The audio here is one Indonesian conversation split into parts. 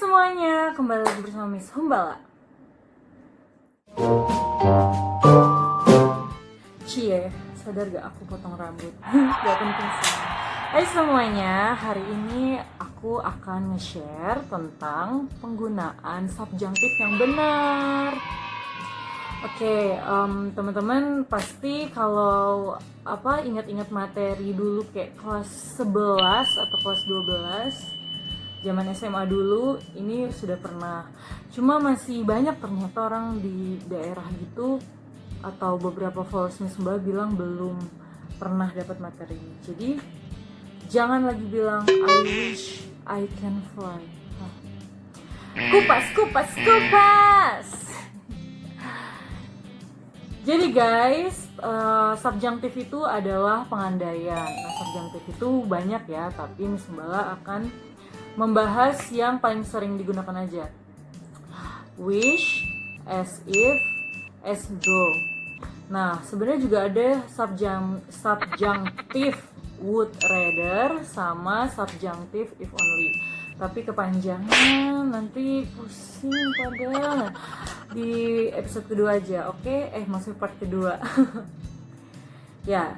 semuanya, kembali lagi bersama Miss Humbala. Cie, sadar gak aku potong rambut? Gak penting sih. Hai semuanya, hari ini aku akan nge-share tentang penggunaan subjunctive yang benar. Oke, teman-teman pasti kalau ingat-ingat materi dulu kayak kelas 11 atau kelas 12 zaman SMA dulu, ini sudah pernah. Cuma masih banyak ternyata orang di daerah gitu atau beberapa followers Miss Mbak bilang belum pernah dapat materi ini. Jadi jangan lagi bilang I wish I can fly. Kupas, kupas, kupas. Jadi guys, subjunctive itu adalah pengandaian. Nah, subjunctive itu banyak ya, tapi Miss Mbala akan membahas yang paling sering digunakan aja. Wish, as if, as though. Nah, sebenarnya juga ada subjunctive would rather sama subjunctive if only. Tapi kepanjangan, nanti pusing pada di episode kedua aja, oke? Maksudnya part kedua. Ya,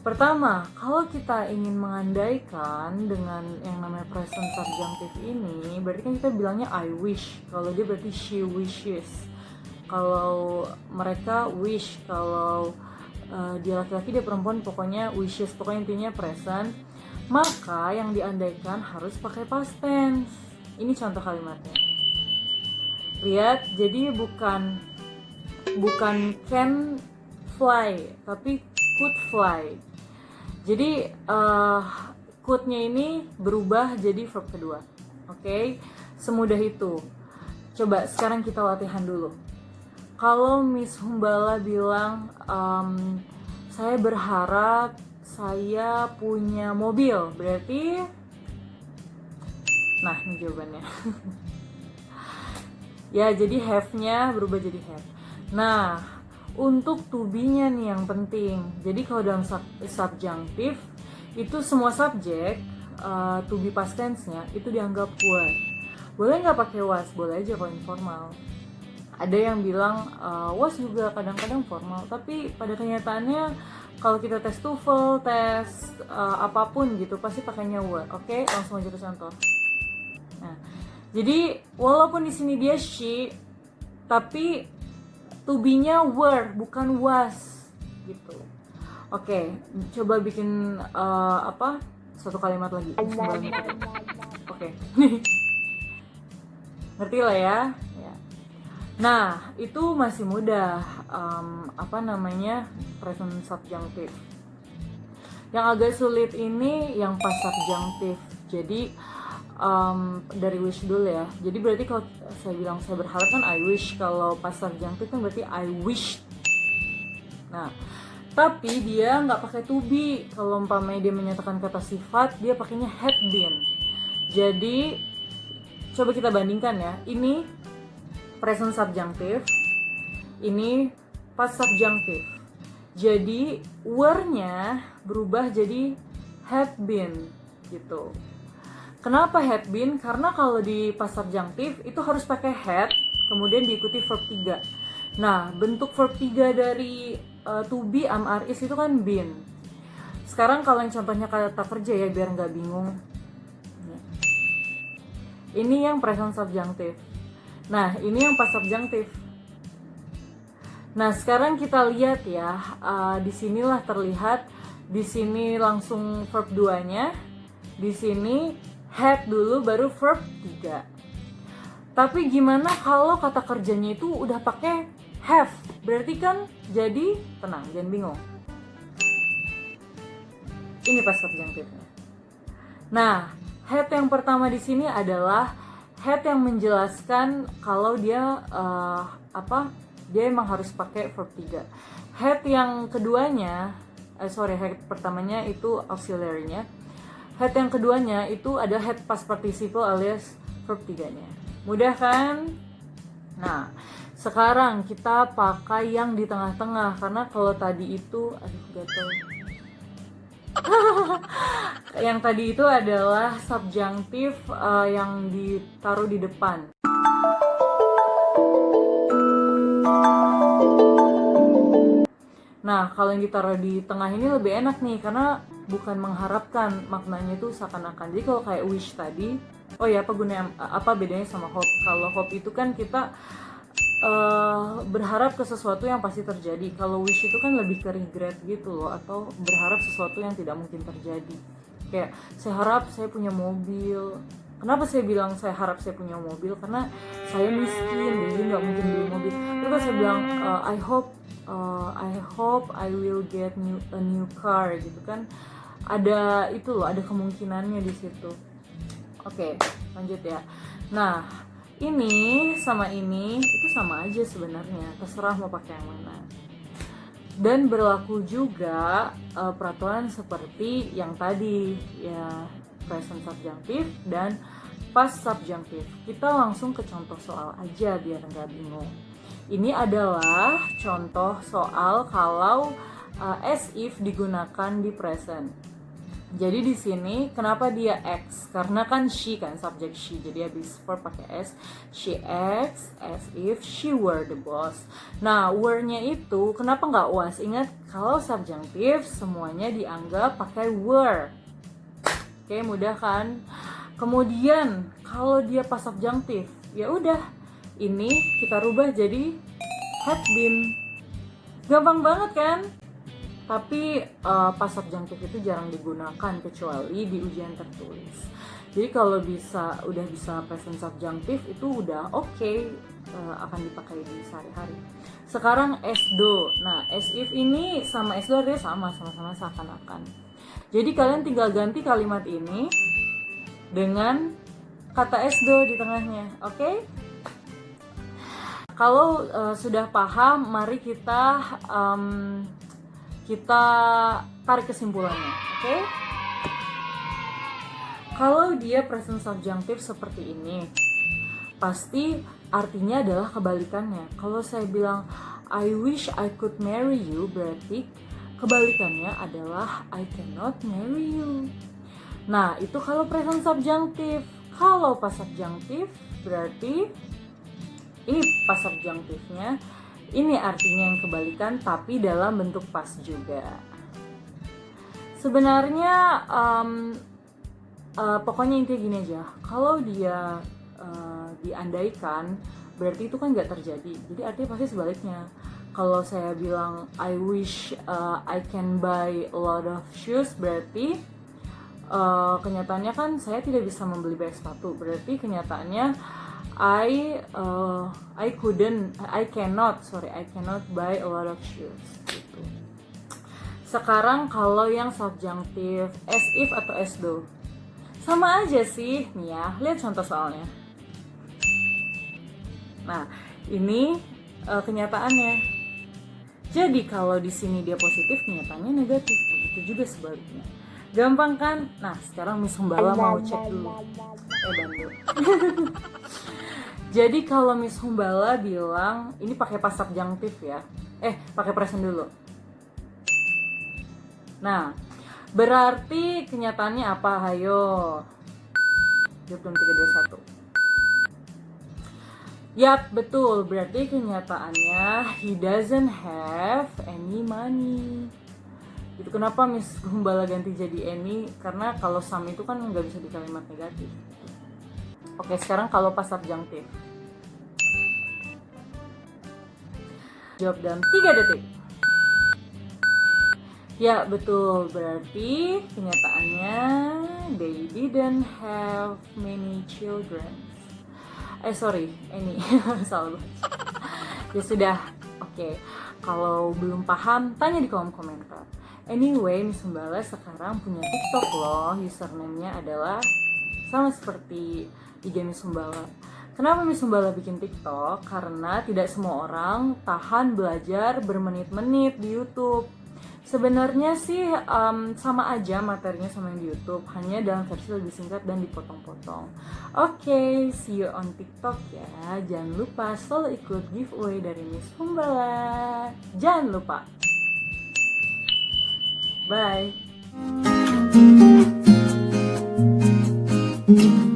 pertama, kalau kita ingin mengandaikan dengan yang namanya present subjunctive ini, berarti kan kita bilangnya I wish. Kalau dia berarti she wishes. Kalau mereka wish, kalau dia laki-laki, dia perempuan, pokoknya wishes, pokoknya intinya present. Maka yang diandaikan harus pakai past tense. Ini contoh kalimatnya. Lihat, jadi bukan can fly, tapi could fly. Jadi could-nya ini berubah jadi verb kedua. Oke? Semudah itu. Coba sekarang kita latihan dulu. Kalau Miss Humbala bilang saya berharap saya punya mobil, berarti nah ini jawabannya. Ya, jadi have-nya berubah jadi have. Nah, untuk to be-nya nih yang penting. Jadi kalau dalam subjunctive itu semua subjek to be past tense-nya itu dianggap was. Boleh nggak pakai was? Boleh aja kalau informal. Ada yang bilang was juga kadang-kadang formal, tapi pada kenyataannya kalau kita tes TOEFL, tes apapun gitu pasti pakainya were. Oke, langsung aja ke contoh. Nah, jadi walaupun di sini dia she, tapi to be-nya were bukan was gitu. Oke, coba bikin satu kalimat lagi. Oke. Ngerti lah ya? Ya. Nah, itu masih mudah. Present subjunctive. Yang agak sulit ini yang past subjunctive. Jadi dari wish dulu ya. Jadi berarti kalau saya bilang saya berharap kan I wish, kalau past subjunctive kan berarti I wish. Nah, tapi dia nggak pakai to be. Kalau umpamanya dia menyatakan kata sifat, dia pakainya had been. Jadi coba kita bandingkan ya. Ini present subjunctive, ini past subjunctive. Jadi were-nya berubah jadi had been gitu. Kenapa had been? Karena kalau di past subjunctive itu harus pakai had, kemudian diikuti verb 3. Nah, bentuk verb 3 dari to be, am, are, is itu kan been. Sekarang kalau yang contohnya kata kerja ya, biar nggak bingung. Ini yang present subjunctive. Nah, ini yang past subjunctive. Nah, sekarang kita lihat ya, disinilah terlihat, di sini langsung verb 2-nya, di sini had dulu baru verb 3. Tapi gimana kalau kata kerjanya itu udah pakai have? Berarti kan jadi, tenang, jangan bingung. Ini past subjunctive-nya. Nah, had yang pertama di sini adalah had yang menjelaskan kalau dia dia emang harus pakai verb 3. Had yang keduanya, had pertamanya itu auxiliary-nya. Had yang keduanya itu ada had past participle alias verb 3-nya. Mudah kan? Nah, sekarang kita pakai yang di tengah-tengah, karena kalau tadi itu gatel. Yang tadi itu adalah subjunctive yang ditaruh di depan. Nah, kalau yang ditaruh di tengah ini lebih enak nih, karena bukan mengharapkan, maknanya itu seakan-akan. Jadi kalau kayak wish tadi, oh ya, apa bedanya sama hope? Kalau hope itu kan kita berharap ke sesuatu yang pasti terjadi. Kalau wish itu kan lebih ke regret gitu loh, atau berharap sesuatu yang tidak mungkin terjadi. Kayak saya harap saya punya mobil. Kenapa saya bilang saya harap saya punya mobil? Karena saya miskin, jadi nggak mungkin beli mobil. Terus saya bilang I hope I will get a new car gitu kan. Ada itu loh, ada kemungkinannya di situ. Oke, lanjut ya. Nah, ini sama ini itu sama aja sebenarnya, terserah mau pakai yang mana. Dan berlaku juga peraturan seperti yang tadi ya, present subjunctive dan past subjunctive. Kita langsung ke contoh soal aja biar nggak bingung. Ini adalah contoh soal kalau as if digunakan di present. Jadi di sini kenapa dia X? Karena kan she kan, subjek she. Jadi habis verb pakai S. She acts as if she were the boss. Nah, were-nya itu kenapa nggak was? Ingat kalau subjunctive semuanya dianggap pakai were. Oke, mudah kan? Kemudian kalau dia pas subjunctive, ya udah ini kita rubah jadi had been. Gampang banget kan? Tapi pas subjunctive itu jarang digunakan kecuali di ujian tertulis. Jadi kalau udah bisa present subjunctive itu udah oke, akan dipakai di sehari-hari. Sekarang as though. Nah, as if ini sama as though artinya sama-sama seakan-akan. Jadi kalian tinggal ganti kalimat ini dengan kata as though di tengahnya, oke? Kalau sudah paham, mari kita tarik kesimpulannya, oke? Kalau dia present subjunctive seperti ini, pasti artinya adalah kebalikannya. Kalau saya bilang I wish I could marry you, berarti kebalikannya adalah I cannot marry you. Nah, itu kalau present subjunctive. Kalau pas subjunctive, berarti ini pas subjunctive-nya. Ini artinya yang kebalikan, tapi dalam bentuk pas juga. Sebenarnya pokoknya intinya gini aja. Kalau dia diandaikan, berarti itu kan nggak terjadi. Jadi artinya pasti sebaliknya. Kalau saya bilang I wish I can buy a lot of shoes, berarti kenyataannya kan saya tidak bisa membeli banyak sepatu. Berarti kenyataannya I cannot buy a lot of shoes gitu. Sekarang kalau yang subjunctive as if atau as though, sama aja sih nih ya. Lihat contoh soalnya. Nah, ini kenyataannya. Jadi kalau di sini dia positif, kenyataannya negatif. Begitu juga sebaliknya. Gampang kan? Nah, sekarang Miss Humbala mau cek dulu. Bandel. Jadi kalau Miss Humbala bilang ini pakai pas subjunctive ya. Pakai present dulu. Nah, berarti kenyataannya apa? Hayo. 23, 21. Yap, betul. Berarti kenyataannya he doesn't have any money. Itu kenapa Miss Humbala ganti jadi any? Karena kalau some itu kan nggak bisa di kalimat negatif. Oke, sekarang kalau pas subjunctive. Jawab dalam 3 detik. Ya, betul. Berarti kenyataannya they didn't have many children. Any. Salah. Ya sudah. Oke. Kalau belum paham, tanya di kolom komentar. Anyway, Miss Humbala sekarang punya TikTok loh. Username-nya adalah sama seperti IG Miss Humbala. Kenapa Miss Humbala bikin TikTok? Karena tidak semua orang tahan belajar bermenit-menit di YouTube. Sebenarnya sih sama aja materinya sama yang di YouTube, hanya dalam versi lebih singkat dan dipotong-potong. Oke, see you on TikTok ya. Jangan lupa selalu ikut giveaway dari Miss Humbala. Jangan lupa. Bye. Thank you.